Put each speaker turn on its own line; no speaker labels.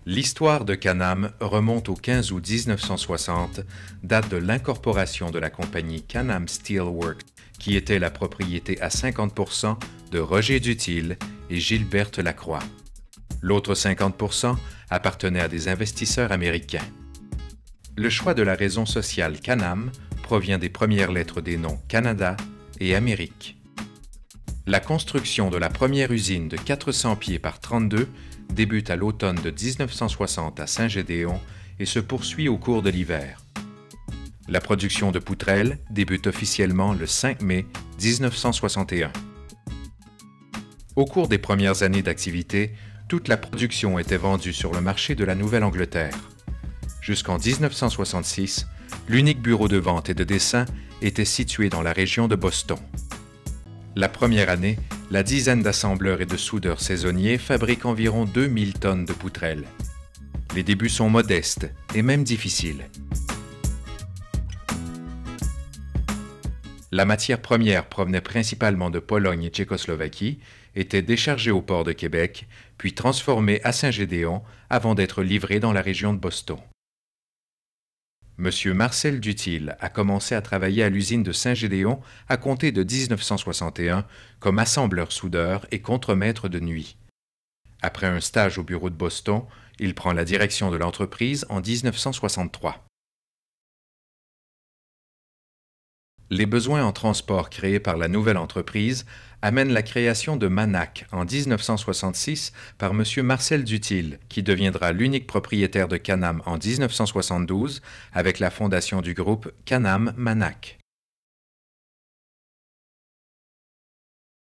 L'histoire de Can-Am remonte au 15 août 1960, date de l'incorporation de la compagnie Can-Am Steel Works, qui était la propriété à 50% de Roger Dutil et Gilberte Lacroix. L'autre 50% appartenait à des investisseurs américains. Le choix de la raison sociale Can-Am provient des premières lettres des noms Canada et Amérique. La construction de la première usine de 400 pieds par 32 débute à l'automne de 1960 à Saint-Gédéon et se poursuit au cours de l'hiver. La production de poutrelles débute officiellement le 5 mai 1961. Au cours des premières années d'activité, toute la production était vendue sur le marché de la Nouvelle-Angleterre. Jusqu'en 1966, l'unique bureau de vente et de dessin était situé dans la région de Boston. La première année, la dizaine d'assembleurs et de soudeurs saisonniers fabriquent environ 2000 tonnes de poutrelles. Les débuts sont modestes et même difficiles. La matière première provenait principalement de Pologne et Tchécoslovaquie, était déchargée au port de Québec, puis transformée à Saint-Gédéon avant d'être livrée dans la région de Boston. Monsieur Marcel Dutil a commencé à travailler à l'usine de Saint-Gédéon à compter de 1961 comme assembleur-soudeur et contremaître de nuit. Après un stage au bureau de Boston, il prend la direction de l'entreprise en 1963. Les besoins en transport créés par la nouvelle entreprise amènent la création de Manac en 1966 par M. Marcel Dutil, qui deviendra l'unique propriétaire de Can-Am en 1972 avec la fondation du groupe Can-Am Manac.